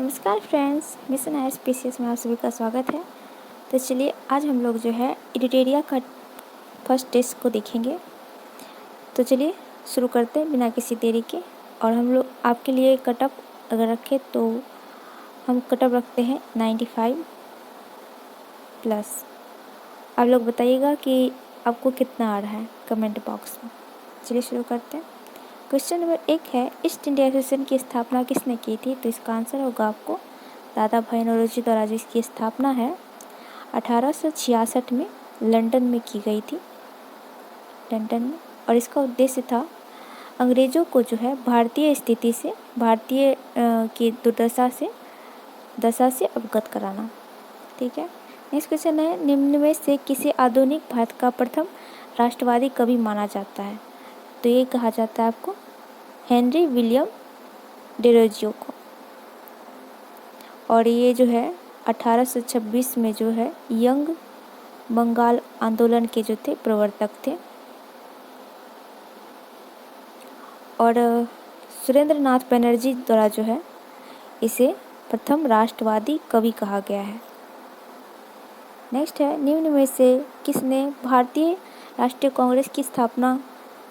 नमस्कार friends, mission आईएसपीसीएस में आप सभी का स्वागत है। तो चलिए आज हम लोग जो है एडिटेरिया का फर्स्ट टेस्ट को देखेंगे। तो चलिए शुरू करते हैं बिना किसी देरी के। और हम लोग आपके लिए कटअप अगर रखें तो हम कटअप रखते हैं 95 प्लस। आप लोग बताइएगा कि आपको कितना आ रहा है कमेंट बॉक्स में। चलिए शुरू करते हैं। क्वेश्चन नंबर 1 है, ईस्ट इंडिया एसोसिएशन की स्थापना किसने की थी? तो इसका आंसर होगा आपको दादा भाई नौरोजी द्वारा, जिसकी स्थापना है 1866 में लंदन में की गई थी, लंदन में। और इसका उद्देश्य था अंग्रेज़ों को जो है भारतीय स्थिति से, भारतीय की दुर्दशा से अवगत कराना। ठीक है। नेक्स्ट क्वेश्चन है, निम्न में से किसे आधुनिक भारत का प्रथम राष्ट्रवादी कवि माना जाता है? तो ये कहा जाता है आपको हेनरी विलियम डिरोजियो को। और ये जो है 1826 में जो है यंग बंगाल आंदोलन के जो थे प्रवर्तक थे। और सुरेंद्र नाथ बनर्जी द्वारा जो है इसे प्रथम राष्ट्रवादी कवि कहा गया है। नेक्स्ट है, निम्न में से किसने भारतीय राष्ट्रीय कांग्रेस की स्थापना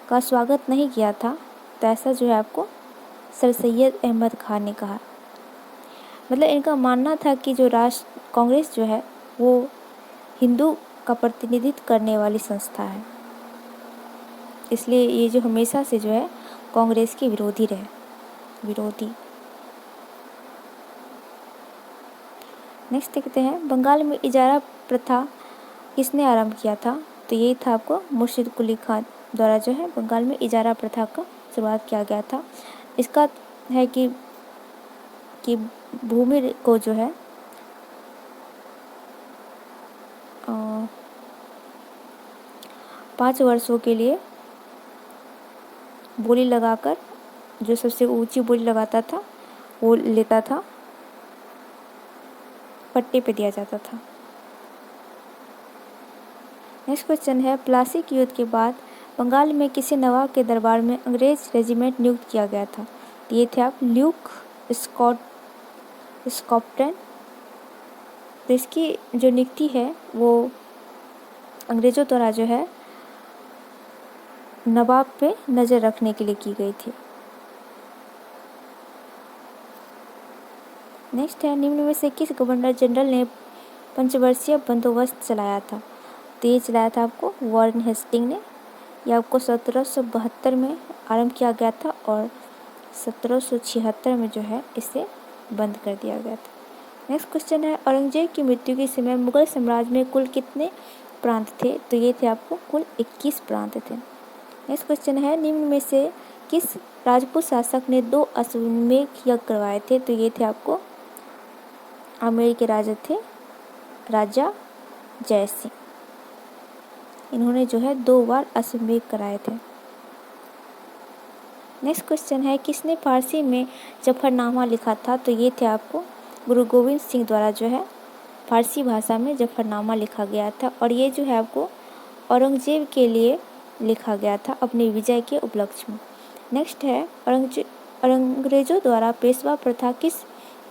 का स्वागत नहीं किया था? तो ऐसा जो है आपको सर सैयद अहमद खान ने कहा। मतलब इनका मानना था कि जो राष्ट्र कांग्रेस जो है वो हिंदू का प्रतिनिधित्व करने वाली संस्था है, इसलिए ये जो हमेशा से जो है कांग्रेस के विरोधी रहे, विरोधी। नेक्स्ट देखते हैं, बंगाल में इजारा प्रथा किसने आरंभ किया था? तो ये था आपको मुर्शिद कुली खान द्वारा जो है बंगाल में इजारा प्रथा का शुरुआत किया गया था। इसका है कि भूमि को जो है 5 वर्षों के लिए बोली लगाकर, जो सबसे ऊंची बोली लगाता था वो लेता था, पट्टे पे दिया जाता था। नेक्स्ट क्वेश्चन है, प्लासी के युद्ध के बाद बंगाल में किसी नवाब के दरबार में अंग्रेज रेजिमेंट नियुक्त किया गया था? ये थे आप ल्यूक स्कॉटलैंड। तो इसकी जो नियुक्ति है वो अंग्रेज़ों द्वारा जो है नवाब पे नज़र रखने के लिए की गई थी। नेक्स्ट है, निम्न में से किस गवर्नर जनरल ने पंचवर्षीय बंदोबस्त चलाया था? तो ये चलाया था आपको वॉरेन हेस्टिंग ने। यह आपको 1772 में आरंभ किया गया था और 1776 में जो है इसे बंद कर दिया गया था। नेक्स्ट क्वेश्चन है, औरंगजेब की मृत्यु के समय मुगल साम्राज्य में कुल कितने प्रांत थे? तो ये थे आपको कुल 21 प्रांत थे। नेक्स्ट क्वेश्चन है, निम्न में से किस राजपूत शासक ने 2 अश्वमेध यज्ञ करवाए थे? तो ये थे आपको आमेर के राजा थे राजा जय सिंह। इन्होंने जो है 2 बार अश्वमेध कराए थे। नेक्स्ट क्वेश्चन है, किसने फारसी में जफरनामा लिखा था? तो ये थे आपको गुरु गोविंद सिंह द्वारा जो है फारसी भाषा में जफरनामा लिखा गया था। और ये जो है आपको औरंगजेब के लिए लिखा गया था अपनी विजय के उपलक्ष्य में। नेक्स्ट है, अंग्रेजों द्वारा पेशवा प्रथा किस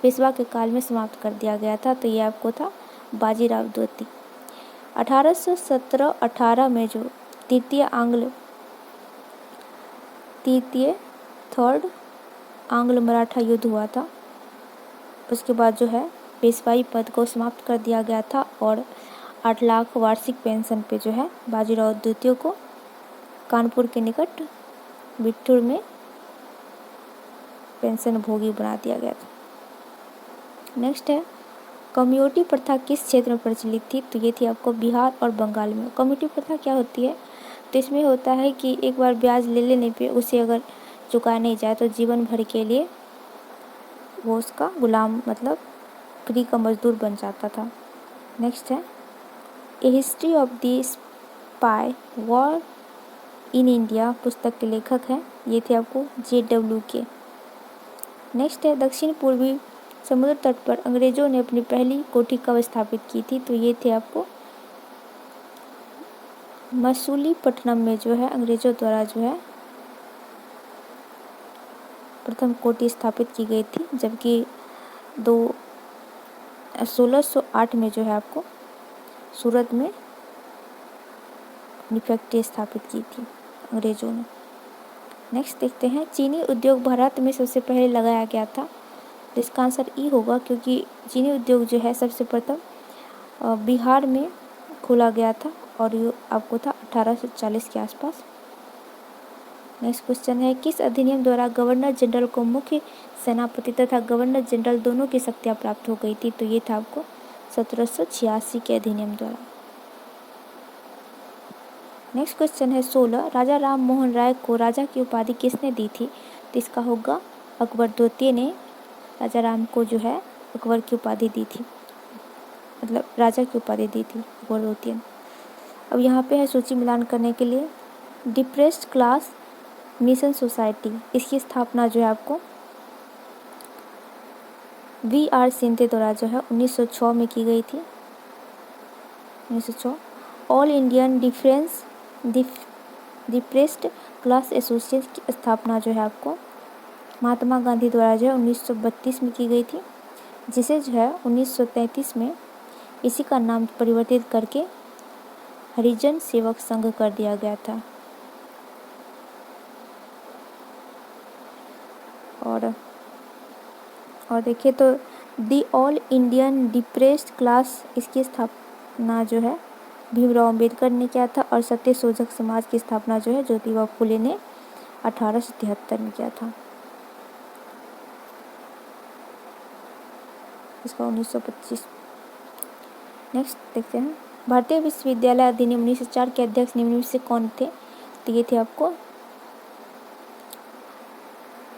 पेशवा के काल में समाप्त कर दिया गया था? तो ये आपको था बाजीराव द्वितीय। 1817-18 में जो थर्ड आंग्ल मराठा युद्ध हुआ था, उसके बाद जो है पेशवाई पद को समाप्त कर दिया गया था और 8 लाख वार्षिक पेंशन पे जो है बाजीराव द्वितीय को कानपुर के निकट बिट्ठूर में पेंशन भोगी बना दिया गया था। नेक्स्ट है, कम्युनिटी प्रथा किस क्षेत्र में प्रचलित थी? तो ये थी आपको बिहार और बंगाल में। कम्युनिटी प्रथा क्या होती है? तो इसमें होता है कि एक बार ब्याज ले लेने पे उसे अगर चुकाया नहीं जाए तो जीवन भर के लिए वो उसका गुलाम, मतलब फ्री का मजदूर बन जाता था। नेक्स्ट है, a history of the spy war in India पुस्तक के लेखक हैं, ये थे आपको JW के। नेक्स्ट है, दक्षिण पूर्वी समुद्र तट पर अंग्रेजों ने अपनी पहली कोठी कब स्थापित की थी? तो ये थे आपको मसूलीपट्टनम में जो है अंग्रेजों द्वारा जो है प्रथम कोठी स्थापित की गई थी, जबकि 1608 में जो है आपको सूरत में अपनी फैक्ट्री स्थापित की थी अंग्रेजों ने। नेक्स्ट देखते हैं, चीनी उद्योग भारत में सबसे पहले लगाया गया था। तो इसका आंसर ई होगा, क्योंकि चीनी उद्योग जो है सबसे प्रथम बिहार में खोला गया था और ये आपको था 1840 के आसपास। नेक्स्ट क्वेश्चन है, किस अधिनियम द्वारा गवर्नर जनरल को मुख्य सेनापति तथा गवर्नर जनरल दोनों की शक्तियाँ प्राप्त हो गई थी? तो ये था आपको 1786 के अधिनियम द्वारा। नेक्स्ट क्वेश्चन है 16, राजा राम मोहन राय को राजा की उपाधि किसने दी थी? तो इसका होगा अकबर द्वितीय ने राजा राम को जो है अकबर की उपाधि दी थी, मतलब राजा की उपाधि दी थी अकबर द्वितीय ने। अब यहाँ पे है सूची मिलान करने के लिए, डिप्रेस्ड क्लास मिशन सोसाइटी, इसकी स्थापना जो है आपको VR सिंधे द्वारा जो है 1906 में की गई थी, 1906। All Indian depressed class association की स्थापना जो है आपको महात्मा गांधी द्वारा जो है 1932 में की गई थी, जिसे जो है 1933 में इसी का नाम परिवर्तित करके हरिजन सेवक संघ कर दिया गया था। और देखिए तो the all Indian depressed class, इसकी स्थापना जो है भीमराव अम्बेडकर ने किया था, और सत्य शोधक समाज की स्थापना जो है ज्योतिबा फुले ने 1873 में किया था, इसका 1925। नेक्स्ट देखते हैं, भारतीय विश्वविद्यालय अधिनियम 1904 के अध्यक्ष निम्न में से कौन थे? तो ये थे आपको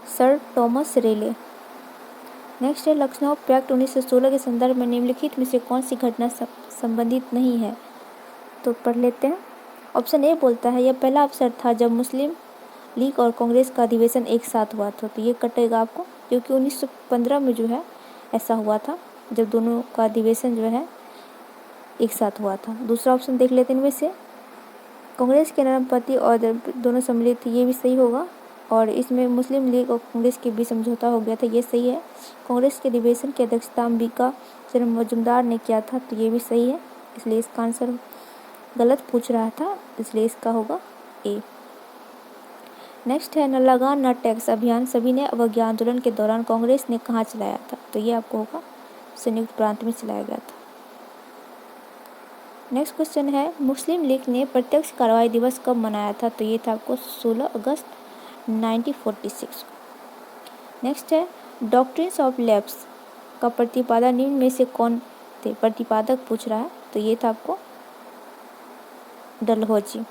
सर थॉमस रेले। नेक्स्ट है, लखनऊ पैक्ट 1916 के संदर्भ में निम्नलिखित में से कौन सी घटना संबंधित नहीं है? तो पढ़ लेते हैं। ऑप्शन ए बोलता है, यह पहला अवसर था जब मुस्लिम लीग और कांग्रेस का अधिवेशन एक साथ हुआ था। तो ये कटेगा आपको, क्योंकि 1915 में जो है ऐसा हुआ था, जब दोनों का अधिवेशन जो है एक साथ हुआ था। दूसरा ऑप्शन देख लेते हैं, इनमें से कांग्रेस के नरमपंथी और दोनों सम्मिलित थे, ये भी सही होगा। और इसमें मुस्लिम लीग और कांग्रेस के बीच समझौता हो गया था, ये सही है। कांग्रेस के अधिवेशन की अध्यक्षता अंबिका चरण मजुमदार ने किया था, तो ये भी सही है, इसलिए इसका आंसर गलत पूछ रहा था, इसलिए इसका होगा ए। नेक्स्ट है, न लगान न टैक्स अभियान सविनय अवज्ञा आंदोलन के दौरान कांग्रेस ने कहाँ चलाया था? तो ये आपको होगा संयुक्त प्रांत में चलाया गया था। नेक्स्ट क्वेश्चन है, मुस्लिम लीग ने प्रत्यक्ष कार्रवाई दिवस कब मनाया था? तो ये था आपको 16 अगस्त 1946। नेक्स्ट है, डॉक्ट्रिन्स ऑफ लैप्स का प्रतिपादक निम्न में से कौन थे? प्रतिपादक पूछ रहा है, तो ये था आपको डलहौजी।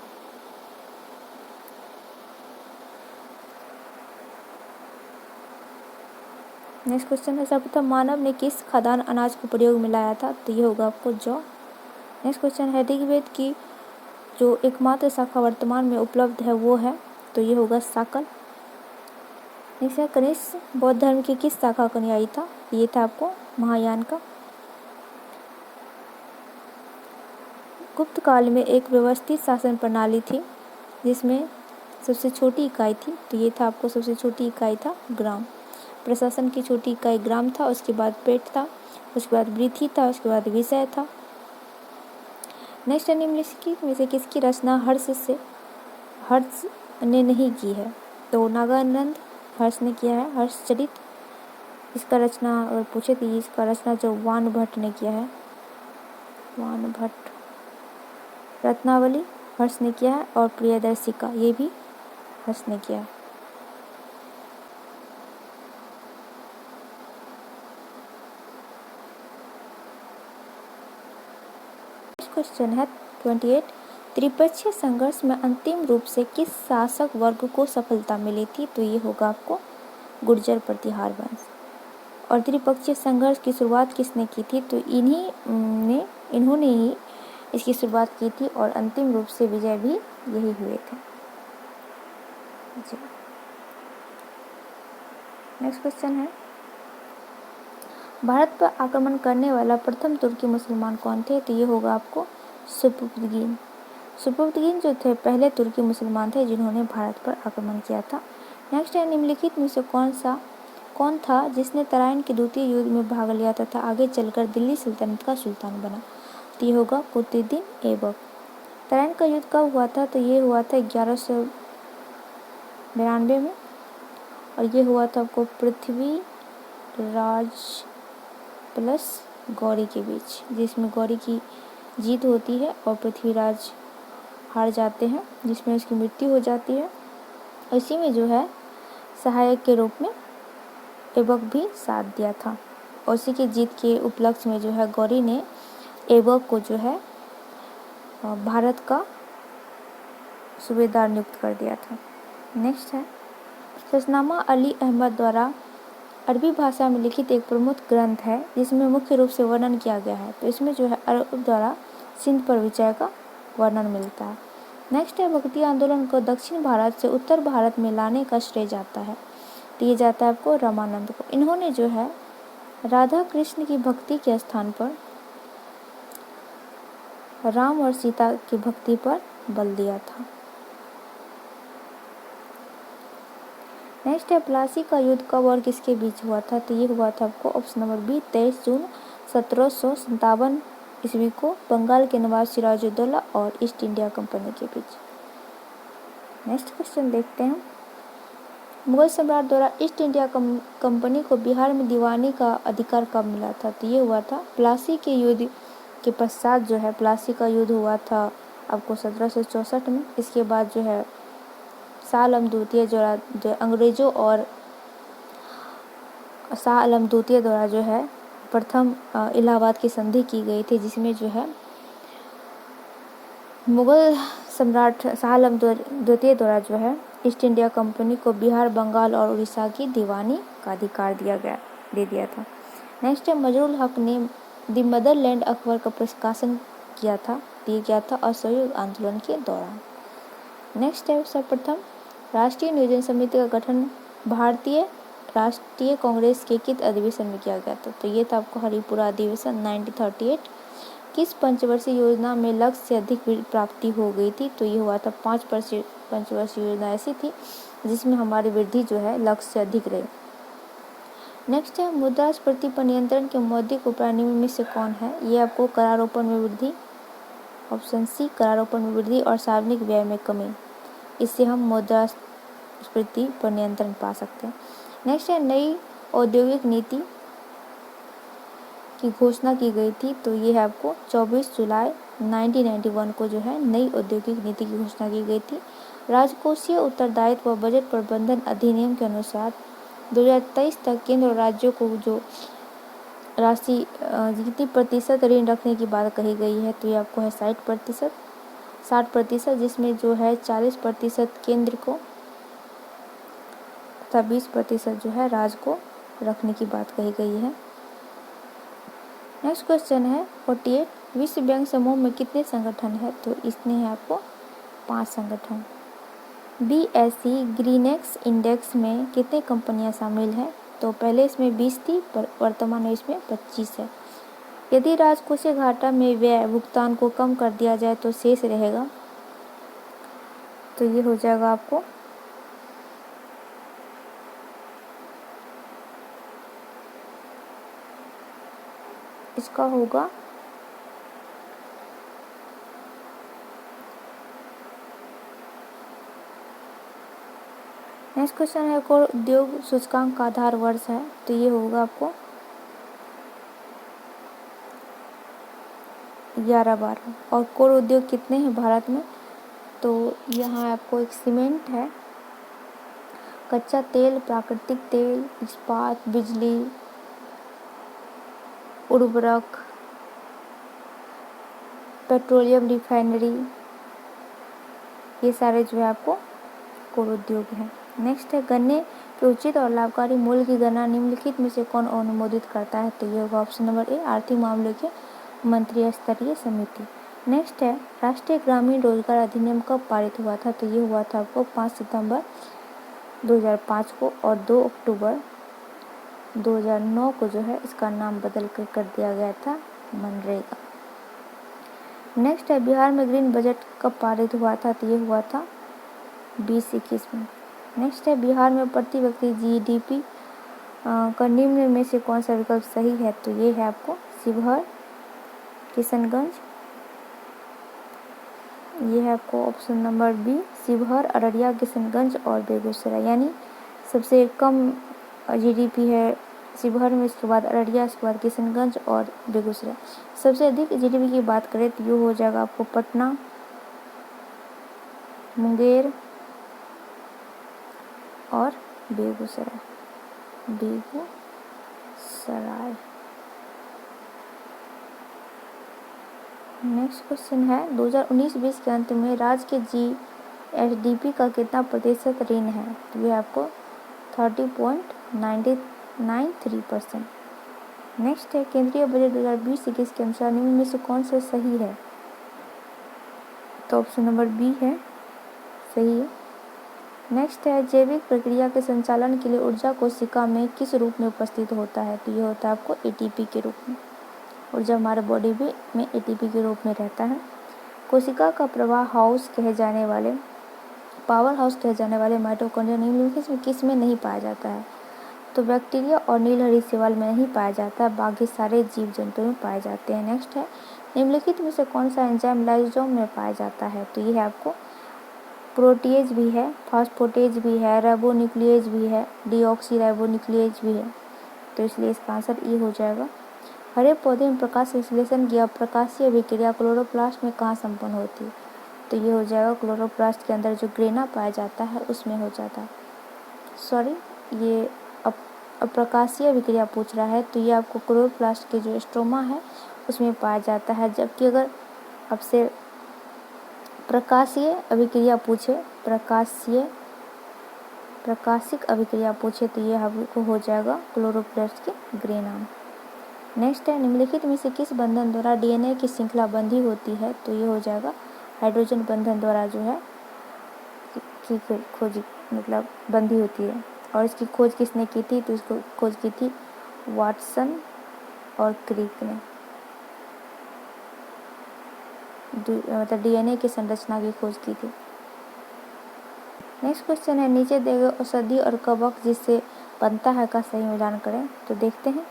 नेक्स्ट क्वेश्चन है, सर्वप्रथम मानव ने किस खाद्यान्न अनाज को प्रयोग में लाया था? तो ये होगा आपको जौ। नेक्स्ट क्वेश्चन है, ऋग्वेद की जो एकमात्र शाखा वर्तमान में उपलब्ध है वो है? तो ये होगा साकल। नेक्स्ट है, कनिष्क बौद्ध धर्म की किस शाखा का अनुयायी था? ये था आपको महायान का। गुप्त काल में एक व्यवस्थित शासन प्रणाली थी जिसमें सबसे छोटी इकाई थी, तो ये था आपको सबसे छोटी इकाई था ग्राम। प्रशासन की छोटी इकाई ग्राम था, उसके बाद पेट था, उसके बाद वृद्धि था, उसके बाद विषय था। नेक्स्ट निम्नलिखित में से किसकी रचना हर्ष ने नहीं की है? तो नागानंद हर्ष ने किया है हर्षचरित। इसका रचना अगर पूछे तो इसका रचना जो वान भट्ट ने किया है, वान भट्ट। रत्नावली हर्ष ने किया है, और प्रियदर्शिका ये भी हर्ष ने किया है। क्वेश्चन है 28, त्रिपक्षीय संघर्ष में अंतिम रूप से किस शासक वर्ग को सफलता मिली थी? तो ये होगा आपको गुर्जर प्रतिहार वंश। और त्रिपक्षीय संघर्ष की शुरुआत किसने की थी? तो इन्होंने ही इसकी शुरुआत की थी, और अंतिम रूप से विजय भी यही हुए थे जी। नेक्स्ट क्वेश्चन है, भारत पर आक्रमण करने वाला प्रथम तुर्की मुसलमान कौन थे? तो ये होगा आपको सुपुर्दगीन। सुपुर्दगीन जो थे पहले तुर्की मुसलमान थे जिन्होंने भारत पर आक्रमण किया था। नेक्स्ट है, निम्नलिखित में से कौन था जिसने तराइन के द्वितीय युद्ध में भाग लिया तथा आगे चलकर दिल्ली सल्तनत का सुल्तान बना? तो ये होगा कुतुबुद्दीन ऐबक। तराइन का युद्ध कब हुआ था? तो ये हुआ था 1192 में, और ये हुआ था आपको पृथ्वीराज प्लस गौरी के बीच, जिसमें गौरी की जीत होती है और पृथ्वीराज हार जाते हैं, जिसमें उसकी मृत्यु हो जाती है। इसी में जो है सहायक के रूप में ऐबक भी साथ दिया था। और उसी की जीत के उपलक्ष्य में जो है गौरी ने ऐबक को जो है भारत का सूबेदार नियुक्त कर दिया था। नेक्स्ट है फैज़नामा अली अहमद द्वारा अरबी भाषा में लिखित एक प्रमुख ग्रंथ है जिसमें मुख्य रूप से वर्णन किया गया है। तो इसमें जो है अरब द्वारा सिंध पर विजय का वर्णन मिलता है। नेक्स्ट है भक्ति आंदोलन को दक्षिण भारत से उत्तर भारत में लाने का श्रेय जाता है। तो ये जाता है आपको रामानंद को। इन्होंने जो है राधा कृष्ण की भक्ति के स्थान पर राम और सीता की भक्ति पर बल दिया था। नेक्स्ट है प्लासी का युद्ध कब और किसके बीच हुआ था? तो ये हुआ था आपको ऑप्शन नंबर बी 23 जून 1757 ईस्वी को बंगाल के नवाब सिराजुद्दौला और ईस्ट इंडिया कंपनी के बीच। नेक्स्ट क्वेश्चन देखते हैं। मुगल सम्राट द्वारा ईस्ट इंडिया कंपनी को बिहार में दीवानी का अधिकार कब मिला था? तो ये हुआ था प्लासी के युद्ध के पश्चात जो है प्लासी का युद्ध हुआ था आपको 1764 में। इसके बाद जो है शाह आलम द्वितीय जो अंग्रेजों और शाह आलम द्वितीय द्वारा जो है प्रथम इलाहाबाद की संधि की गई थी, जिसमें जो है मुगल सम्राट शाह आलम द्वितीय द्वारा जो है ईस्ट इंडिया कंपनी को बिहार, बंगाल और उड़ीसा की दीवानी का अधिकार दे दिया था। नेक्स्ट है मजरुल हक ने द मदरलैंड अखबार का प्रकाशन किया था। ये किया था असहयोग आंदोलन के दौरान। नेक्स्ट है सर्वप्रथम राष्ट्रीय नियोजन समिति का गठन भारतीय राष्ट्रीय कांग्रेस के किस अधिवेशन में किया गया था? तो ये था आपको हरिपुरा अधिवेशन 1938। किस पंचवर्षीय योजना में लक्ष्य से अधिक प्राप्ति हो गई थी? तो ये हुआ था 5 पंचवर्षीय योजना ऐसी थी जिसमें हमारी वृद्धि जो है लक्ष्य से अधिक रही। नेक्स्ट है मुद्रास्फीति पर नियंत्रण के मौद्रिक उपाय निम्न में से कौन है? ये आपको करारोपण में वृद्धि, ऑप्शन सी करारोपण में वृद्धि और सार्वजनिक व्यय में कमी, इससे हम मुद्रास्फीति पर नियंत्रण पा सकते हैं। नेक्स्ट है नई औद्योगिक नीति की घोषणा की गई थी। तो ये है आपको 24 जुलाई 1991 को जो है नई औद्योगिक नीति की घोषणा की गई थी। राजकोषीय उत्तरदायित्व व बजट प्रबंधन अधिनियम के अनुसार 2023 तक केंद्र और राज्यों को जो राशि जितनी प्रतिशत ऋण रखने की बात कही गई है तो ये आपको है 60%, जिसमें जो है 40% केंद्र को तथा 20% जो है राज्य को रखने की बात कही गई है। नेक्स्ट क्वेश्चन है 48 विश्व बैंक समूह में कितने संगठन है? तो इसमें है आपको 5 संगठन। BSE ग्रीनेक्स इंडेक्स में कितने कंपनियां शामिल हैं? तो पहले इसमें 20 थी पर वर्तमान में इसमें 25 है। यदि राजकोषीय घाटा में व्यय भुगतान को कम कर दिया जाए तो शेष रहेगा। तो ये हो जाएगा आपको इसका होगा नेक्स्ट क्वेश्चन है कोर उद्योग सूचकांक का आधार वर्ष है। तो ये होगा आपको 11-12। और कोर उद्योग कितने हैं भारत में? तो यहाँ आपको एक सीमेंट है, कच्चा तेल, प्राकृतिक तेल, इस्पात, बिजली, उर्वरक, पेट्रोलियम रिफाइनरी, ये सारे जो है आपको कोर उद्योग हैं। नेक्स्ट है गन्ने के उचित और लाभकारी मूल्य की गणना निम्नलिखित में से कौन अनुमोदित करता है? तो ये होगा ऑप्शन नंबर ए आर्थिक मामलों के मंत्रिय स्तरीय समिति। नेक्स्ट है राष्ट्रीय ग्रामीण रोजगार अधिनियम कब पारित हुआ था? तो ये हुआ था आपको 5 सितंबर 2005 को, और 2 अक्टूबर 2009 को जो है इसका नाम बदल कर दिया गया था मनरेगा। नेक्स्ट है बिहार में ग्रीन बजट कब पारित हुआ था? तो ये हुआ था 2021 में। नेक्स्ट है बिहार में प्रति व्यक्ति GDP का निम्न में से कौन सा विकल्प सही है? तो ये है आपको शिवहर, किशनगंज। ये है आपको option number B, Sheohar, Araria, Kishanganj और बेगूसराय। यानी सबसे कम जीडीपी है शिवहर में, इसके बाद अररिया, इसके बाद किशनगंज और बेगूसराय। सबसे अधिक जीडीपी की बात करें तो ये हो जाएगा आपको पटना, मुंगेर और बेगूसराय। नेक्स्ट क्वेश्चन है 2019-20 के अंत में राज्य के जीएसडीपी का कितना प्रतिशत ऋण है? तो ये आपको 30.93%। नेक्स्ट है केंद्रीय बजट 2020-21 के अनुसार निम्न में से कौन सा सही है? तो ऑप्शन नंबर बी है सही है। नेक्स्ट है जैविक प्रक्रिया के संचालन के लिए ऊर्जा कोशिका में किस रूप में उपस्थित होता है? तो ये होता है आपको एटीपी के रूप में। ऊर्जा हमारे बॉडी में एटीपी के रूप में रहता है। कोशिका का प्रवाह हाउस कहे जाने वाले पावर हाउस कहे जाने वाले माइटोकॉन्ड्रिया निम्नलिखित में किस में नहीं पाया जाता है? तो बैक्टीरिया और नीलहरी शैवाल में नहीं पाया जाता है, बाकी सारे जीव जंतुओं में पाए जाते हैं। नेक्स्ट है निम्नलिखित में से कौन सा एंजाइम लाइसोसोम में पाया जाता है? तो ये है आपको प्रोटीएज भी है, फास्फेटेज भी है, राइबोन्यूक्लिएज भी है, डीऑक्सी राइबोन्यूक्लिएज भी है। तो इसलिए इसका आंसर ई हो जाएगा। हरे पौधे में प्रकाश संश्लेषण की अप्रकाशीय अभिक्रिया क्लोरोप्लास्ट में कहाँ संपन्न होती है? तो ये हो जाएगा क्लोरोप्लास्ट के अंदर जो ग्रेना पाया जाता है उसमें हो जाता है। सॉरी, ये अप्रकाशीय अभिक्रिया पूछ रहा है, तो ये आपको क्लोरोप्लास्ट के जो स्ट्रोमा है उसमें पाया जाता है। जबकि अगर आपसे प्रकाशीय अभिक्रिया पूछे, प्रकाशिक अभिक्रिया पूछे, तो ये आपको हो जाएगा क्लोरोप्लास्ट के ग्रेना में। नेक्स्ट है निम्नलिखित में से किस बंधन द्वारा डीएनए की श्रृंखला बंधी होती है? तो ये हो जाएगा हाइड्रोजन बंधन द्वारा जो है की खोज मतलब बंधी होती है। और इसकी खोज किसने की थी? तो इसको खोज की थी वाटसन और क्रिक ने। मतलब डीएनए की संरचना की खोज की थी। नेक्स्ट क्वेश्चन है नीचे दिए गए औषधि और कवक जिससे बनता है का सही मिलान करें। तो देखते हैं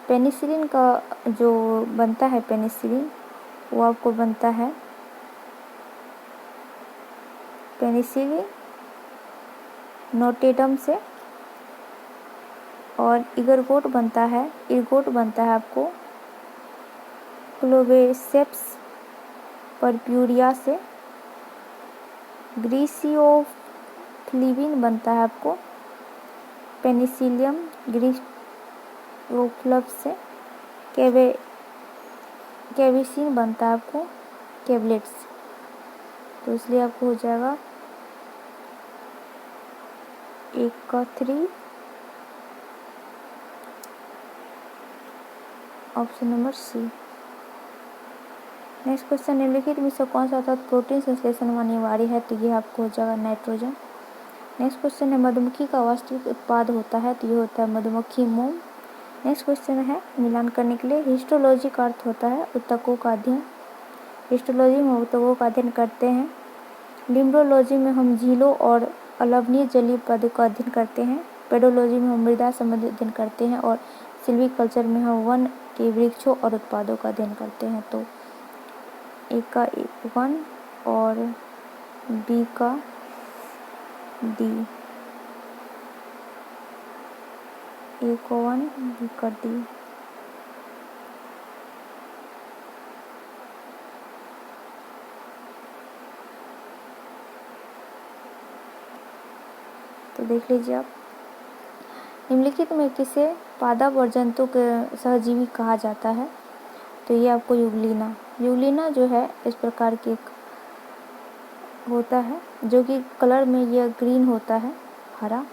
पेनिसिलिन का जो बनता है पेनिसिलिन वो आपको बनता है पेनिसिलिन नोटेडम से, और इगरगोट बनता है आपको क्लोवेसेप्स परप्यूरिया से। ग्रीसियोफ्लिविन बनता है आपको पेनिसिलियम ग्रीसियोफ्लव से। कैविसिन बनता है आपको कैबलेट्स। तो इसलिए आपको हो जाएगा 1 का 3 option number C. Next question निम्नलिखित में से कौन सा तत्व प्रोटीन संश्लेषण में अनिवार्य है? तो ये आपको हो जाएगा नाइट्रोजन। नेक्स्ट क्वेश्चन है मधुमक्खी का वास्तविक उत्पाद होता है? तो ये होता है मधुमक्खी मोम। नेक्स्ट क्वेश्चन है मिलान करने के लिए हिस्टोलॉजी का अर्थ होता है ऊतकों का अध्ययन। हिस्टोलॉजी में ऊतकों का अध्ययन करते हैं। लिम्ब्रोलॉजी में हम झीलों और अलवनीय जलीय पौधों का अध्ययन करते हैं। पेडोलॉजी में हम मृदा संबंधी अध्ययन करते हैं। और सिल्वीकल्चर में हम वन के वृक्षों और उत्पादों का अध्ययन करते हैं। तो ए का 1 और बी का डी। ए को 1, बी का डी। तो देख लीजिए आप निम्नलिखित में किसे पादप और जंतु के सहजीवी कहा जाता है? तो ये आपको यूग्लिना जो है इस प्रकार के होता है जो कि कलर में यह ग्रीन होता है, हरा।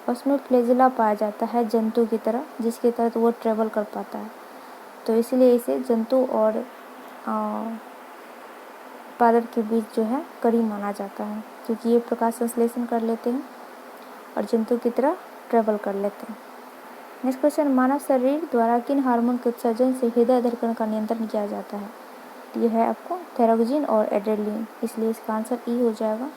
उसमें फ्लैजेला पाया जाता है जंतु की तरह, जिसके तहत वो ट्रेवल कर पाता है। तो इसलिए इसे जंतु और पादप के बीच जो है करीब माना जाता है, क्योंकि ये प्रकाश संश्लेषण कर लेते हैं और जंतु की तरह ट्रेवल कर लेते हैं। नेक्स्ट क्वेश्चन मानव शरीर द्वारा किन हार्मोन के उत्सर्जन से हृदय धड़कन का नियंत्रण किया जाता है? ये है आपको थायरोक्सिन और एड्रेनलिन, इसलिए इसका आंसर ई हो जाएगा।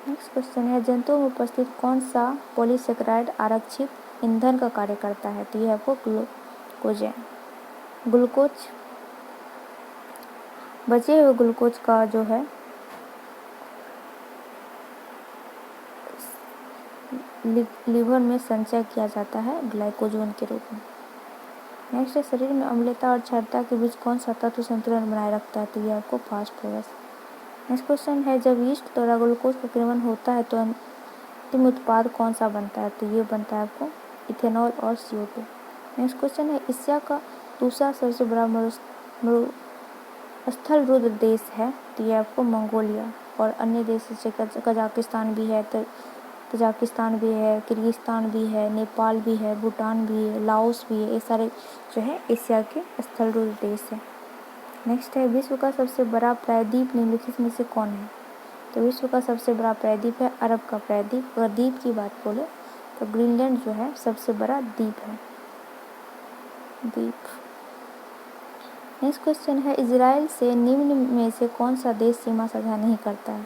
नेक्स्ट क्वेश्चन है जंतुओं में उपस्थित कौन सा पॉलीसेकेराइड आरक्षित ईंधन का कार्य करता है, तो ये आपको ग्लूकोज है। ग्लूकोज, बचे हुए ग्लूकोज का जो है लीवर में संचय किया जाता है ग्लाइकोजन के रूप में। नेक्स्ट है, शरीर में अम्लता और क्षारता के बीच कौन सा तत्व संतुलन बनाए रखता है, तो ये आपको फास्फोरस। नेक्स्ट क्वेश्चन है, जब यीस्ट द्वारा ग्लूकोज का किण्वन होता है तो अंतिम उत्पाद कौन सा बनता है, तो ये बनता है आपको इथेनॉल और CO2। नेक्स्ट क्वेश्चन है, एशिया का दूसरा सबसे बड़ा मरुस्थल रुद्र देश है, तो ये आपको मंगोलिया। और अन्य देश जैसे कजाकिस्तान भी है, तजाकिस्तान भी है, किर्गिस्तान भी है, नेपाल भी है, भूटान भी है, लाओस भी है, ये सारे जो है एशिया के स्थल रुद्र देश है। नेक्स्ट है, विश्व का सबसे बड़ा प्रायद्वीप निम्नलिखित में से कौन है, तो विश्व का सबसे बड़ा प्रायद्वीप है अरब का प्रायद्वीप। अगर द्वीप की बात बोले तो ग्रीनलैंड जो है सबसे बड़ा द्वीप है, द्वीप। नेक्स्ट क्वेश्चन है, इजराइल से निम्न में से कौन सा देश सीमा साझा नहीं करता है,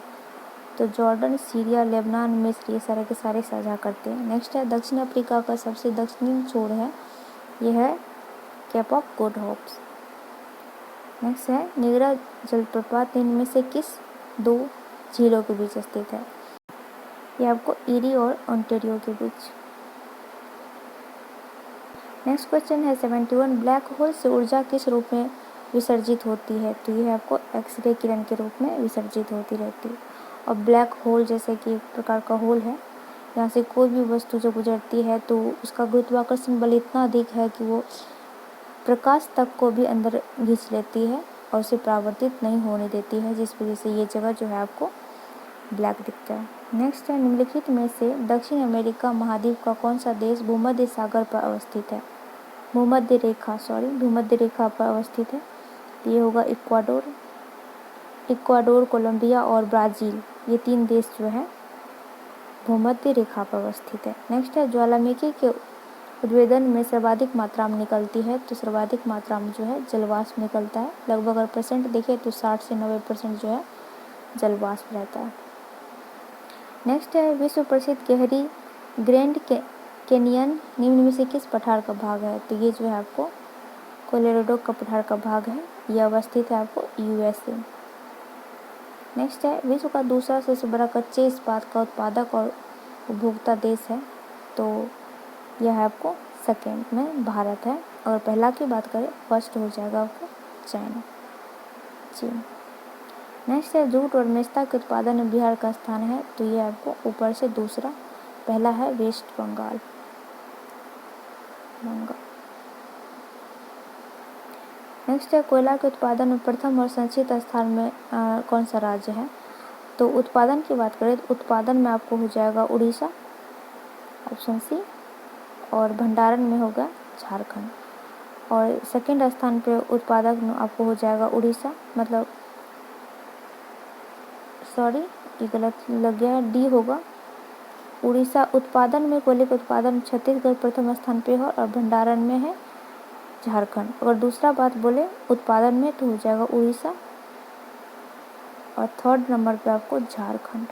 तो जॉर्डन, सीरिया, लेबनान, मिस्र, ये सारे के सारे साझा करते हैं। नेक्स्ट है, दक्षिण अफ्रीका का सबसे दक्षिणी छोर है, यह है Cape of Good Hopes. Next है, निगरा जलप्रपात इनमें से किस दो झीलों के बीच स्थित है, यह आपको ईरी और ओंटारियो के बीच। नेक्स्ट क्वेश्चन है, 71 ब्लैक होल से ऊर्जा किस रूप में विसर्जित होती है, तो यह आपको एक्सरे किरण के रूप में विसर्जित होती रहती है। और ब्लैक होल जैसे कि एक प्रकार का होल है, यहाँ से कोई भी वस्तु जो गुजरती है तो उसका गुरुत्वाकर्षण बल इतना अधिक है कि वो प्रकाश तक को भी अंदर खींच लेती है और उसे परावर्तित नहीं होने देती है, जिस वजह से ये जगह जो है आपको ब्लैक दिखता है। नेक्स्ट है, निम्नलिखित में से दक्षिण अमेरिका महाद्वीप का कौन सा देश भूमध्य सागर पर अवस्थित है, भूमध्य रेखा पर अवस्थित है, ये होगा इक्वाडोर, कोलंबिया और ब्राज़ील, ये 3 देश जो है भूमध्य रेखा पर अवस्थित है। नेक्स्ट है, ज्वालामुखी के उद्भेदन में सर्वाधिक मात्रा में निकलती है, तो सर्वाधिक मात्रा में जो है जलवाष्प निकलता है। लगभग अगर परसेंट देखें तो 60 से 90% जो है जलवाष्प रहता है। नेक्स्ट है, विश्व प्रसिद्ध गहरी ग्रैंड कैनियन निम्न में से किस पठार का भाग है, तो ये जो है आपको कोलोराडो का पठार का भाग है, यह अवस्थित है आपको USA। नेक्स्ट है, विश्व का दूसरा सबसे बड़ा कच्चे इस्पात का उत्पादक और उपभोक्ता देश है, तो यह है आपको सेकेंड में भारत है। और पहला की बात करें, फर्स्ट हो जाएगा आपको चाइना, चीन। नेक्स्ट है, जूट और मेस्ता के उत्पादन में बिहार का स्थान है, तो ये आपको ऊपर से दूसरा, पहला है वेस्ट बंगाल। नेक्स्ट है, कोयला के उत्पादन में प्रथम और संचित स्थान में कौन सा राज्य है, तो उत्पादन की बात करें तो उत्पादन में आपको हो जाएगा उड़ीसा, ऑप्शन सी। और भंडारण में होगा झारखंड। और सेकंड स्थान पे उत्पादक में आपको हो जाएगा उड़ीसा, मतलब सॉरी ये गलत लग गया है, डी होगा उड़ीसा। उत्पादन में कोयले के उत्पादन छत्तीसगढ़ प्रथम स्थान पे है और भंडारण में है झारखंड। अगर दूसरा बात बोले उत्पादन में तो हो जाएगा उड़ीसा और थर्ड नंबर पे आपको झारखंड।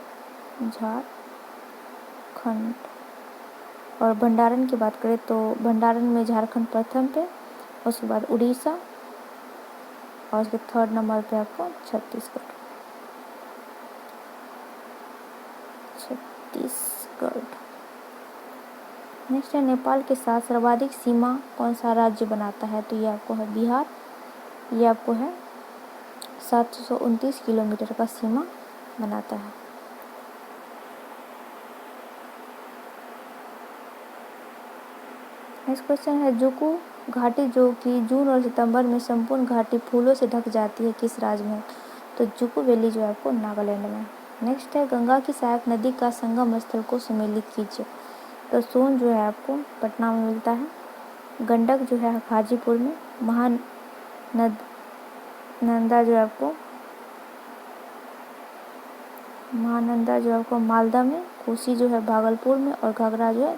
और भंडारण की बात करें तो भंडारण में झारखंड प्रथम पे, उसके बाद उड़ीसा और उसके थर्ड नंबर पे आपको छत्तीसगढ़। नेक्स्ट है, नेपाल के साथ सर्वाधिक सीमा कौन सा राज्य बनाता है, तो ये आपको है बिहार, ये आपको है 729 किलोमीटर का सीमा बनाता है। नेक्स्ट क्वेश्चन है, जुकू घाटी जो कि जून और सितंबर में संपूर्ण घाटी फूलों से ढक जाती है, किस राज्य में, तो जुकू वैली जो है आपको नागालैंड में। नेक्स्ट है, गंगा की सहायक नदी का संगम स्थल को सम्मिलित कीजिए, तो सोन जो है आपको पटना में मिलता है, गंडक जो है हाजीपुर में, महानंदा जो है आपको मालदा में, कोसी जो है भागलपुर में और घाघरा जो है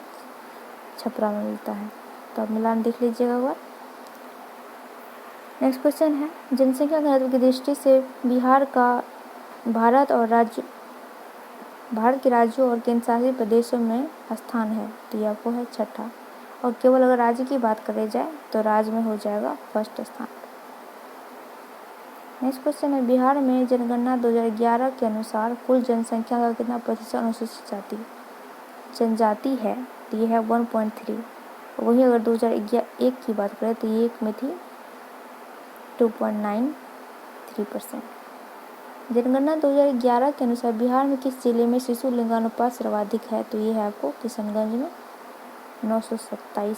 छपरा में मिलता है। तो आप मिलान देख लीजिएगा एक बार। नेक्स्ट क्वेश्चन है, जनसंख्या घनत्व की दृष्टि से बिहार का भारत के राज्यों और केंद्र शासित प्रदेशों में स्थान है, तो यह आपको है छठा। और केवल अगर राज्य की बात करी जाए तो राज्य में हो जाएगा फर्स्ट स्थान। नेक्स्ट क्वेश्चन है, बिहार में जनगणना 2011 के अनुसार कुल जनसंख्या का कितना प्रतिशत अनुसूचित जाति जनजाति है? तो ये है 1.3। वहीं अगर 2001 की बात करें तो ये एक में थी 2.93%। जनगणना 2011 के अनुसार बिहार में किस जिले में शिशु लिंगानुपात सर्वाधिक है? तो ये है आपको किशनगंज में 927।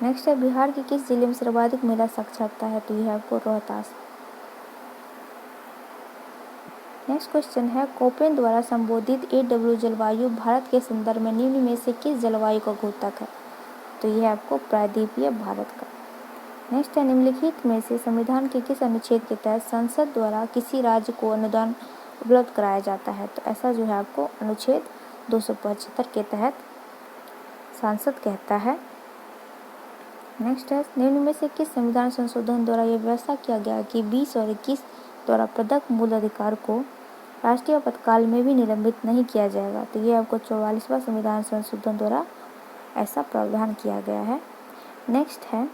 नेक्स्ट है, बिहार के किस जिले में सर्वाधिक महिला साक्षरता है? तो ये है आपको रोहतास। नेक्स्ट क्वेश्चन है, कोपेन द्वारा संबोधित AW जलवायु भारत के संदर्भ में निम्न में से किस जलवायु का द्योतक है? तो यह है आपको प्रायद्वीपीय भारत का। नेक्स्ट है, निम्नलिखित में से संविधान के किस अनुच्छेद के तहत संसद द्वारा किसी राज्य को अनुदान उपलब्ध कराया जाता है? तो ऐसा जो है आपको अनुच्छेद 275 के तहत सांसद कहता है। नेक्स्ट है, निम्न में से किस संविधान संशोधन द्वारा यह व्यवस्था किया गया कि 20 और 21 द्वारा प्रदत्त मूल अधिकार को राष्ट्रीय आपातकाल में भी निलंबित नहीं किया जाएगा? तो ये आपको 44वां संविधान संशोधन द्वारा ऐसा प्रावधान किया गया है। नेक्स्ट है,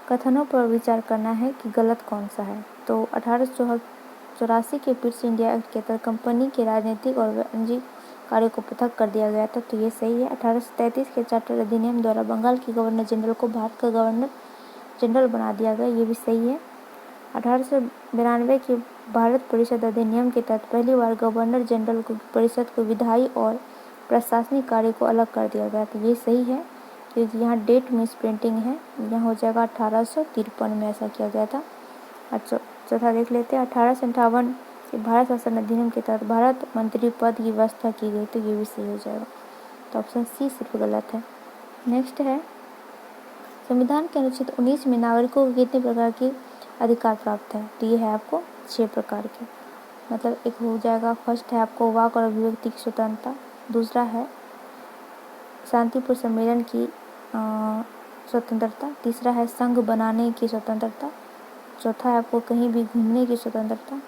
कथनों पर विचार करना है कि गलत कौन सा है। तो 1884 के पिट्स इंडिया एक्ट के तहत कंपनी के राजनीतिक और वाणिज्यिक कार्यों को पृथक कर दिया गया था, तो ये सही है। 1833 के चार्टर अधिनियम द्वारा बंगाल के गवर्नर जनरल को भारत का गवर्नर जनरल बना दिया गया, ये भी सही है। 1892 के भारत परिषद अधिनियम के तहत पहली बार गवर्नर जनरल को परिषद को विधायी और प्रशासनिक कार्य को अलग कर दिया गया, तो ये सही है क्योंकि यहाँ डेट मिस प्रिंटिंग है, यहाँ हो जाएगा 1853 में ऐसा किया गया था। चौथा देख लेते हैं, 1858 के भारत शासन अधिनियम के तहत भारत मंत्री पद की व्यवस्था की गई, तो ये भी सही हो जाएगा। तो ऑप्शन सी सिर्फ गलत है। नेक्स्ट है, संविधान के अनुच्छेद 19 में नागरिकों को कितने प्रकार के अधिकार प्राप्त है? तो ये है आपको 6 प्रकार के, मतलब एक हो जाएगा, फर्स्ट है आपको वाक और अभिव्यक्ति की स्वतंत्रता, दूसरा है शांतिपूर्ण सम्मेलन की स्वतंत्रता, तीसरा है संघ बनाने की स्वतंत्रता, चौथा है आपको कहीं भी घूमने की स्वतंत्रता,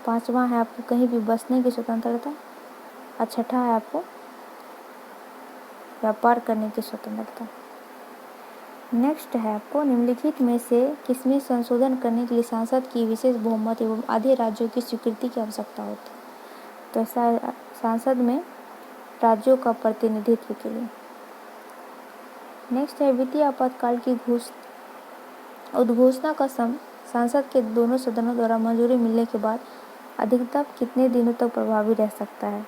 पांचवा है आपको कहीं भी बसने की स्वतंत्रता, और छठा है आपको व्यापार करने की स्वतंत्रता। नेक्स्ट है आपको निम्नलिखित में से किसमें संशोधन करने के लिए सांसद की विशेष बहुमत एवं आधे राज्यों की स्वीकृति की आवश्यकता होती है? तो ऐसा सांसद में राज्यों का प्रतिनिधित्व के लिए। नेक्स्ट है, वित्तीय आपातकाल की उद्घोषणा का संसद के दोनों सदनों द्वारा मंजूरी मिलने के बाद अधिकतम कितने दिनों तक प्रभावी रह सकता है?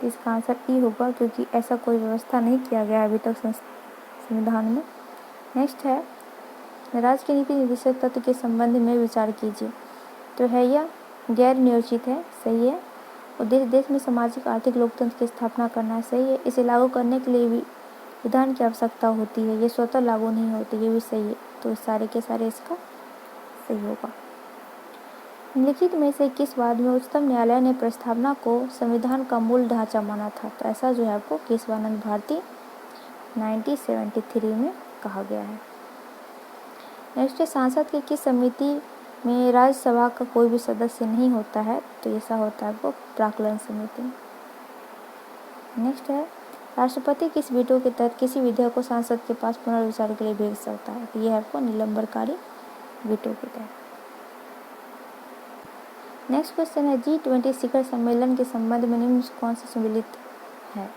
तो इसका आंसर ई होगा, क्योंकि ऐसा कोई व्यवस्था नहीं किया गया अभी तक संविधान में। नेक्स्ट है, राज्य के नीति निर्देशक तत्व के संबंध में विचार कीजिए। तो है यह गैर नियोजित है, सही है। उद्देश्य देश में सामाजिक आर्थिक लोकतंत्र की स्थापना करना है, सही है। इसे लागू करने के लिए भी विधान की आवश्यकता होती है, ये स्वतः लागू नहीं होती, ये भी सही है। तो सारे के सारे इसका सही होगा। निम्नलिखित में से किस वाद में उच्चतम न्यायालय ने प्रस्तावना को संविधान का मूल ढांचा माना था? तो ऐसा जो है आपको केशवानंद भारती 1973 में कहा गया है। नेक्स्ट, सांसद के किस समिति में राज्यसभा का कोई भी सदस्य नहीं होता है? तो ऐसा होता है आपको प्राक्कलन समिति। नेक्स्ट है, राष्ट्रपति किस वीटो के तहत किसी विधेयक को सांसद के पास पुनर्विचार के लिए भेज सकता है? तो यह है आपको निलंबनकारी वीटो के तहत। नेक्स्ट क्वेश्चन है, G20 शिखर सम्मेलन के संबंध में निम्न कौन सा सम्मिलित है?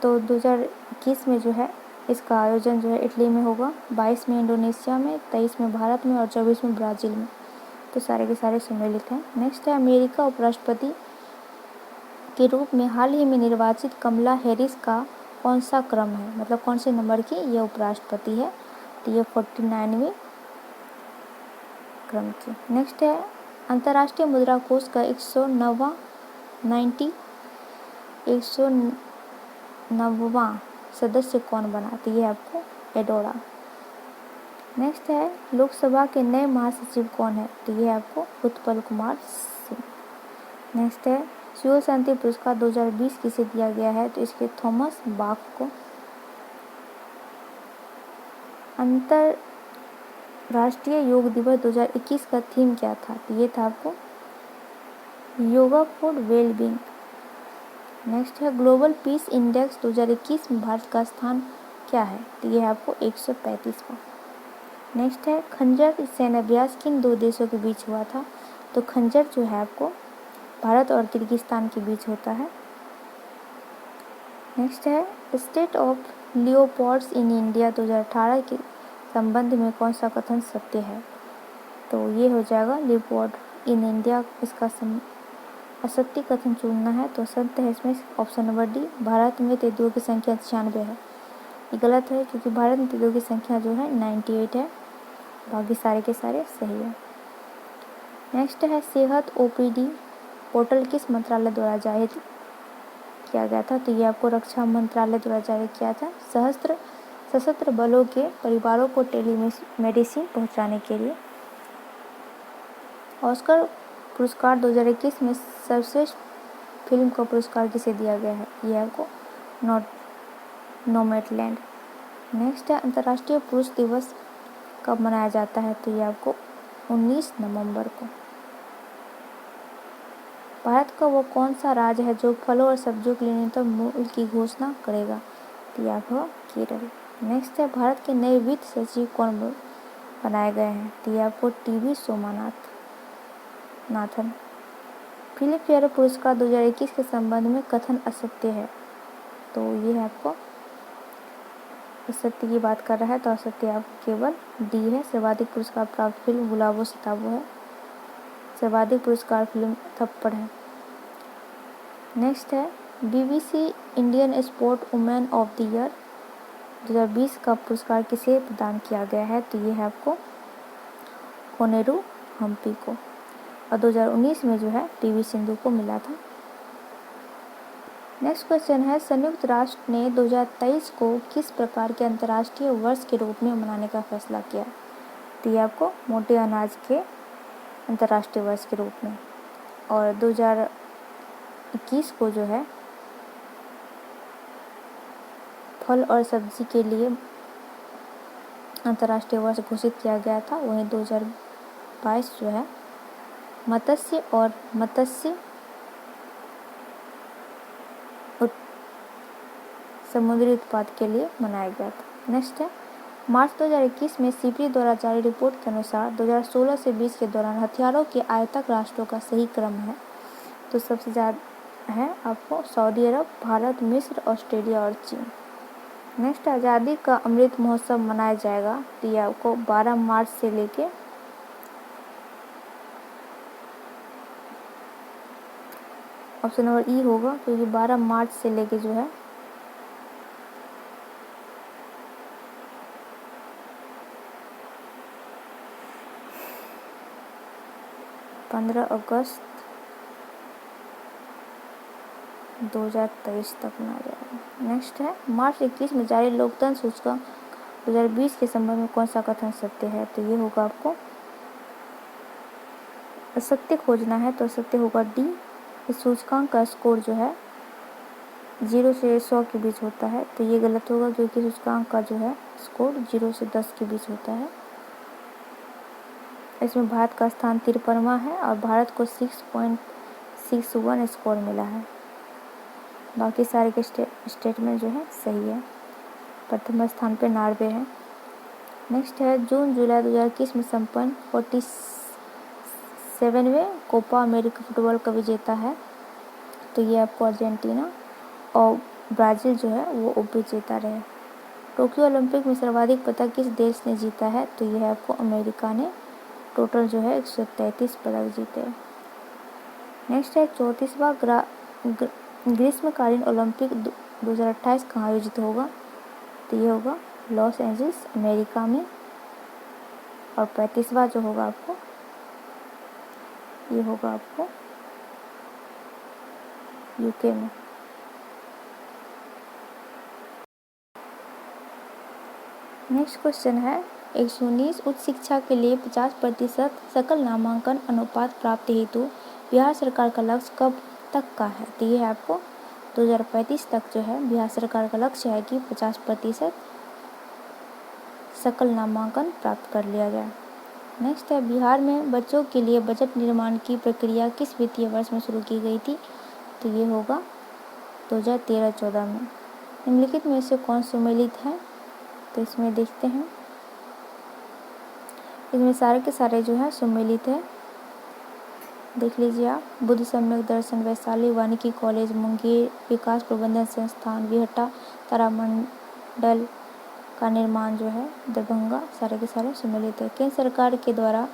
तो 2021 में जो है इसका आयोजन जो है इटली में होगा, 22 में इंडोनेशिया में, 23 में भारत में और 24 में ब्राज़ील में। तो सारे के सारे सम्मिलित हैं। नेक्स्ट है, अमेरिका उपराष्ट्रपति के रूप में हाल ही में निर्वाचित कमला हैरिस का कौन सा क्रम है, मतलब कौन से नंबर की ये उपराष्ट्रपति है? तो ये 49वें क्रम की। नेक्स्ट है, अंतर्राष्ट्रीय मुद्रा कोष का 109वां सदस्य कौन बना? तो ये आपको एडोरा। नेक्स्ट है, लोकसभा के नए महासचिव कौन है? तो ये आपको उत्पल कुमार सिंह। नेक्स्ट है, शिव शांति पुरस्कार 2020 किसे दिया गया है? तो इसके थॉमस बाक को। अंतरराष्ट्रीय योग दिवस 2021 का थीम क्या था? तो ये था आपको योगा फॉर वेलबींग। नेक्स्ट है ग्लोबल पीस इंडेक्स 2021 में भारत का स्थान क्या है, तो ये है आपको 135वां। नेक्स्ट है खंजर सैन्य अभ्यास किन दो देशों के बीच हुआ था, तो खंजर जो है आपको भारत और किर्गिस्तान के बीच होता है। नेक्स्ट है state of Leopold's in India 2018 के संबंध में कौन सा कथन सत्य है, तो ये हो जाएगा लियोपोल्ड इन इंडिया, इसका असत्य कथन चुनना है। तो सत्य है इसमें ऑप्शन नंबर डी, भारत में तेंदुओं की संख्या 96 है। ये गलत है क्योंकि भारत में तेंदुओं की संख्या जो है 98 है, बाकी सारे के सारे सही है। नेक्स्ट है सेहत ओपीडी पोर्टल किस मंत्रालय द्वारा जारी किया गया था, तो ये आपको रक्षा मंत्रालय द्वारा जारी किया था सशस्त्र बलों के परिवारों को टेलीमेडिसिन पहुंचाने के लिए। ऑस्कर पुरस्कार 2021 में सर्वश्रेष्ठ फिल्म का पुरस्कार किसे दिया गया है, ये आपको नोमैडलैंड। नेक्स्ट है अंतर्राष्ट्रीय पुरुष दिवस कब मनाया जाता है, तो ये आपको 19 नवंबर को। भारत का वो कौन सा राज्य है जो फलों और सब्जियों के लिए न्यूनतम मूल्य की घोषणा करेगा, तो ये आपको केरल। नेक्स्ट है भारत के नए वित्त सचिव कौन बनाए गए हैं, तो ये आपको टीवी सोमनाथन। फिल्म फेयर पुरस्कार 2021 के संबंध में कथन असत्य है, तो ये है आपको असत्य की बात कर रहा है, तो असत्य आपको केवल डी है। सर्वाधिक पुरस्कार प्राप्त फिल्म गुलाबो सिताबो है। सर्वाधिक पुरस्कार फिल्म थप्पड़ है। नेक्स्ट है BBC Indian sport women of the year 2020 का पुरस्कार किसे प्रदान किया गया है, तो ये है आपको कोनेरू हम्पी को, और 2019 में जो है पीवी सिंधु को मिला था। नेक्स्ट क्वेश्चन है संयुक्त राष्ट्र ने 2023 को किस प्रकार के अंतर्राष्ट्रीय वर्ष के रूप में मनाने का फैसला किया, तो ये आपको मोटे अनाज के अंतर्राष्ट्रीय वर्ष के रूप में, और 2021 को जो है फल और सब्जी के लिए अंतर्राष्ट्रीय वर्ष घोषित किया गया था। वहीं 2022 जो है मत्स्य और समुद्री उत्पाद के लिए मनाया गया था। नेक्स्ट है मार्च 2021 में सीपी द्वारा जारी रिपोर्ट के अनुसार 2016 से 20 के दौरान हथियारों के आयातक राष्ट्रों का सही क्रम है, तो सबसे ज़्यादा है आपको सऊदी अरब, भारत, मिस्र, ऑस्ट्रेलिया और चीन। नेक्स्ट आज़ादी का अमृत महोत्सव मनाया जाएगा, तो ये आपको 12 मार्च से लेके ऑप्शन नंबर ई होगा, क्योंकि 12 मार्च से लेके जो है 15 अगस्त 2023 तक मनाया जाएगा। नेक्स्ट है मार्च 21 में जारी लोकतंत्र सूचकांक 2020 के संबंध में कौन सा कथन सत्य है, तो ये होगा आपको असत्य खोजना है, तो असत्य होगा डी। इस सूचकांक का स्कोर जो है 0 से 100 के बीच होता है, तो ये गलत होगा क्योंकि सूचकांक का जो है स्कोर 0 से 10 के बीच होता है। इसमें भारत का स्थान 53वां है और भारत को 6.61 स्कोर मिला है। बाकी सारे के स्टेटमेंट जो है सही है। प्रथम स्थान पे नॉर्वे है। नेक्स्ट है जून जुलाई 2021 में संपन्न 47वें कोपा अमेरिका फुटबॉल का विजेता है, तो ये आपको अर्जेंटीना और ब्राज़ील जो है वो उपविजेता रहे। टोक्यो ओलंपिक में सर्वाधिक पदक किस देश ने जीता है, तो ये है आपको अमेरिका ने। टोटल जो है 133 पदक जीते। नेक्स्ट है 34वां ग्रीष्मकालीन ओलंपिक 2028 कहाँ आयोजित होगा, तो ये होगा लॉस एंजल्स अमेरिका में, और 35वां जो होगा आपको ये होगा आपको यूके में। नेक्स्ट क्वेश्चन है 119 उच्च शिक्षा के लिए 50% सकल नामांकन अनुपात प्राप्ति हेतु बिहार सरकार का लक्ष्य कब तक का है, तो ये है आपको 2035 तक जो है बिहार सरकार का लक्ष्य है कि 50% सकल नामांकन प्राप्त कर लिया जाए। नेक्स्ट है बिहार में बच्चों के लिए बजट निर्माण की प्रक्रिया किस वित्तीय वर्ष में शुरू की गई थी, तो ये होगा 2013-14 में। निम्नलिखित में से कौन सम्मिलित है? तो इसमें देखते हैं, इसमें सारे के सारे जो है सम्मिलित है। देख लीजिए आप, बुद्ध सम्यक दर्शन वैशाली, वानिकी कॉलेज मुंगेर, विकास प्रबंधन संस्थान विहटा, तारामंडल का निर्माण जो है दरभंगा, सारे के सारे सम्मिलित है। केंद्र सरकार के द्वारा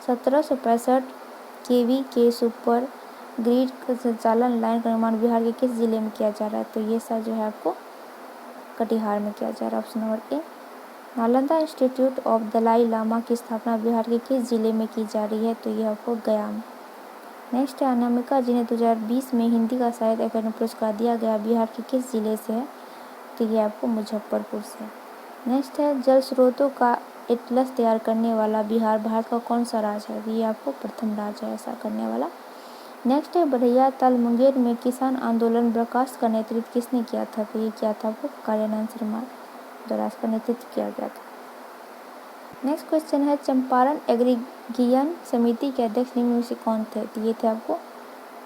1765 केवी के सुपर ग्रिड का संचालन लाइन का निर्माण बिहार के किस जिले में किया जा रहा है? तो ये सब जो है आपको कटिहार में किया जा रहा है। Option number A. Nalanda institute of Dalai Lama की स्थापना बिहार के किस जिले में की जा रही है? तो ये आपको गया में। नेक्स्ट है अनामिका, जिन्हें 2020 में हिंदी का साहित्य अकादमी पुरस्कार दिया गया, बिहार के किस जिले से है? तो ये आपको मुजफ्फरपुर से। नेक्स्ट है जल स्रोतों का एटलस तैयार करने वाला बिहार भारत का कौन सा राज्य है? ये आपको प्रथम राज्य है ऐसा करने वाला। नेक्स्ट है बढ़ैया ताल मुंगेर में किसान आंदोलन बर्खास्त का नेतृत्व किसने किया था? तो ये किया था आपको कार्यानंद शर्मा द्वारा इसका नेतृत्व किया गया था। नेक्स्ट क्वेश्चन है चंपारण एग्रीगियन समिति के अध्यक्ष निम्न में से कौन थे? तो ये थे आपको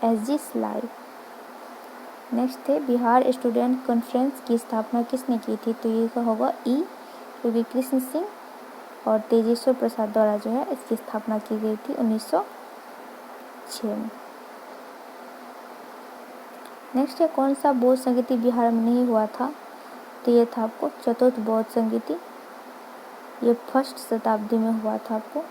SG स्लाई। नेक्स्ट है बिहार स्टूडेंट कॉन्फ्रेंस की स्थापना किसने की थी? तो ये होगा ई, क्योंकि कृष्ण सिंह और तेजेश्वर प्रसाद द्वारा जो है इसकी स्थापना की गई थी 1906 में। नेक्स्ट है कौन सा बौद्ध संगीति बिहार में नहीं हुआ था? तो ये था आपको चतुर्थ बौद्ध संगीति, ये 1st शताब्दी में हुआ था आपको।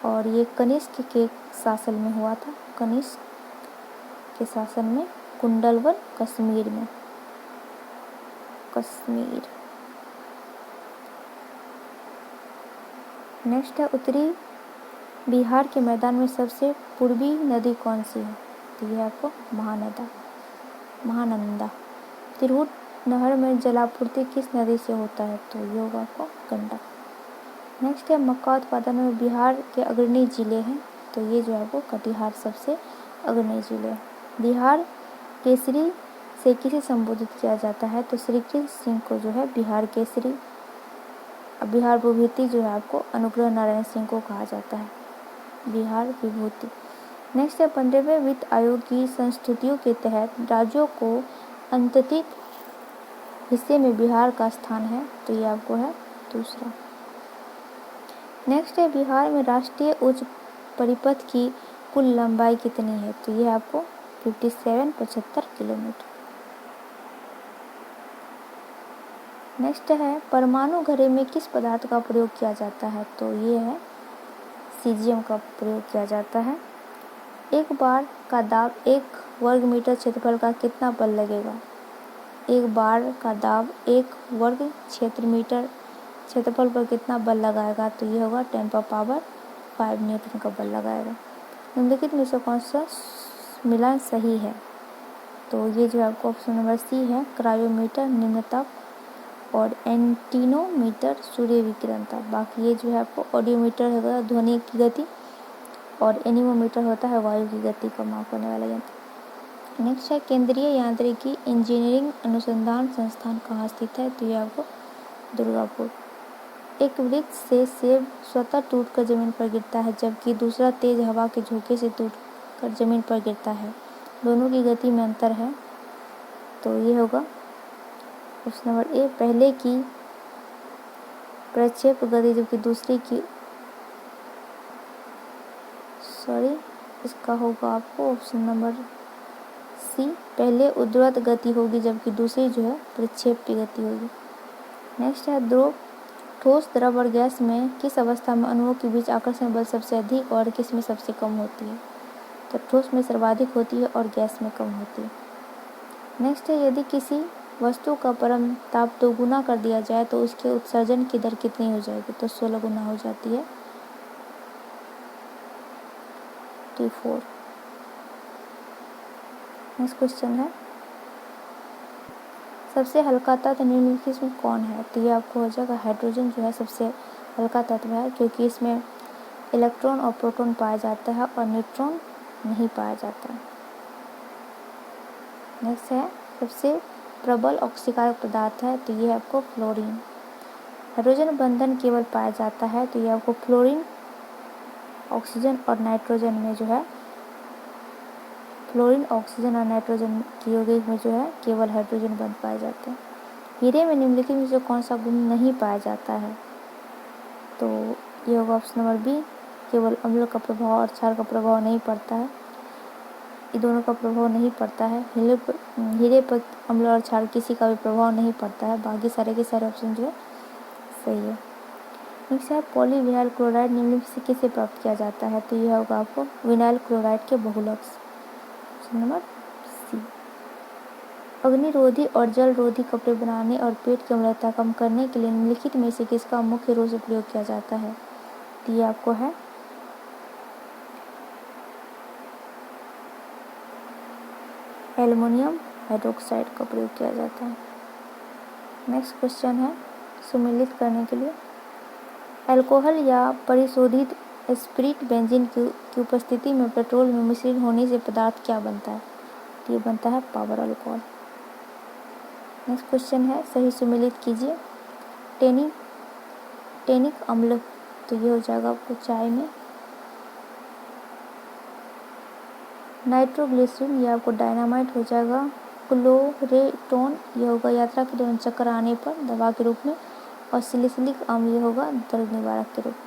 और ये कनिष्क के शासन में हुआ था, कनिष्क के शासन में, कुंडलवन कश्मीर में, कश्मीर। नेक्स्ट है उत्तरी बिहार के मैदान में सबसे पूर्वी नदी कौन सी है? तो ये आपको महानंदा। तिरहुत नहर में जलापूर्ति किस नदी से होता है? तो ये होगा आपको गंडक। नेक्स्ट है मक्का उत्पादन में बिहार के अग्रणी जिले हैं, तो ये जो है वो कटिहार सबसे अग्रणी जिले है। बिहार केसरी से किसे संबोधित किया जाता है? तो श्री कृष्ण सिंह को जो है बिहार केसरी। अब बिहार विभूति जो है आपको अनुग्रह नारायण सिंह को कहा जाता है, बिहार विभूति। नेक्स्ट है 15वें वित्त आयोग की संस्तुतियों के तहत राज्यों को अंतर्गत हिस्से में बिहार का स्थान है, तो ये आपको है दूसरा। नेक्स्ट है बिहार में राष्ट्रीय उच्च परिपथ की कुल लंबाई कितनी है? तो ये आपको 75 किलोमीटर। नेक्स्ट है परमाणु घड़े में किस पदार्थ का प्रयोग किया जाता है? तो ये है सीजियम का प्रयोग किया जाता है। एक बार का दाब 1 वर्ग मीटर क्षेत्रफल का कितना बल लगेगा? एक बार का दाब 1 वर्ग मीटर क्षेत्रफल पर कितना बल लगाएगा? तो ये होगा 10⁵ न्यूटन का बल लगाएगा। निम्नलिखित में से कौन सा मिलान सही है? तो ये जो आपको ऑप्शन नंबर सी है, क्रायोमीटर निम्न ताप और एंटीनोमीटर सूर्य विकिरण ताप। बाकी ये जो है आपको ऑडियोमीटर होगा ध्वनि की गति और एनीमोमीटर होता है वायु की गति का माप करने वाला यंत्र। नेक्स्ट है केंद्रीय यांत्रिकी इंजीनियरिंग अनुसंधान संस्थान कहाँ स्थित है? तो ये आपको दुर्गापुर। एक वृक्ष से सेब स्वतः टूटकर जमीन पर गिरता है, जबकि दूसरा तेज हवा के झोंके से टूटकर जमीन पर गिरता है, दोनों की गति में अंतर है, तो ये होगा ऑप्शन नंबर ए, पहले की प्रक्षेप गति जबकि दूसरी की इसका होगा आपको ऑप्शन नंबर सी, पहले उद्धृत गति होगी जबकि दूसरी जो है प्रक्षेप की गति होगी। नेक्स्ट है द्रव, ठोस, द्रव और गैस में किस अवस्था में अणुओं के बीच आकर्षण बल सबसे अधिक और किस में सबसे कम होती है? तो ठोस में सर्वाधिक होती है और गैस में कम होती है। नेक्स्ट है यदि किसी वस्तु का परम ताप 2 गुना कर दिया जाए तो उसके उत्सर्जन की दर कितनी हो जाएगी? तो 16 गुना हो जाती है, T4। नेक्स्ट क्वेश्चन है सबसे हल्का तत्व निम्नलिखित में कौन है? तो ये आपको हो जाएगा हाइड्रोजन जो है सबसे हल्का तत्व है, क्योंकि इसमें इलेक्ट्रॉन और प्रोटॉन पाया जाता है और न्यूट्रॉन नहीं पाया जाता है। नेक्स्ट है सबसे प्रबल ऑक्सीकारक पदार्थ है, तो ये आपको फ्लोरीन। हाइड्रोजन बंधन केवल पाया जाता है, तो ये आपको फ्लोरीन ऑक्सीजन और नाइट्रोजन में जो है फ्लोरीन, ऑक्सीजन और नाइट्रोजन की यौगिक में जो है केवल हाइड्रोजन बंद पाए जाते हैं। हीरे में निम्नलिखित में से कौन सा गुण नहीं पाया जाता है? तो ये होगा ऑप्शन नंबर बी, केवल अम्ल का प्रभाव और क्षार का प्रभाव नहीं पड़ता है। ये दोनों का प्रभाव नहीं पड़ता है। हीरे पर अम्ल और क्षार किसी का भी प्रभाव नहीं पड़ता है। बाकी सारे के सारे ऑप्शन जो है सही है। नेक्स्ट है पॉलीविनाइल क्लोराइड निम्नलिखित से किसे प्राप्त किया जाता है? तो यह होगा आपको विनाइल क्लोराइड के बहुलक से। ऑप्शन नंबर सी। अग्निरोधी और जल रोधी कपड़े बनाने और पेट की अम्लता कम करने के लिए निम्नलिखित में से किसका मुख्य रूप से प्रयोग किया जाता है? तो ये आपको है एल्युमिनियम हाइड्रोक्साइड का प्रयोग किया जाता है। नेक्स्ट क्वेश्चन है सुमेलित करने के लिए, अल्कोहल या परिशोधित स्पिरिट बेंजीन की उपस्थिति में पेट्रोल में मिश्रण होने से पदार्थ क्या बनता है? तो ये बनता है पावर अल्कोहल। नेक्स्ट क्वेश्चन है सही सुमेलित कीजिए। टेनिक अम्ल, तो ये हो जाएगा आपको चाय में। नाइट्रोग्लिसरीन, ये आपको डायनामाइट हो जाएगा। क्लोरेटोन, ये होगा यात्रा के दौरान चक्कर आने पर दवा के रूप में। और सैलिसिलिक अम्ल, ये होगा दर्द निवारक के रूप में।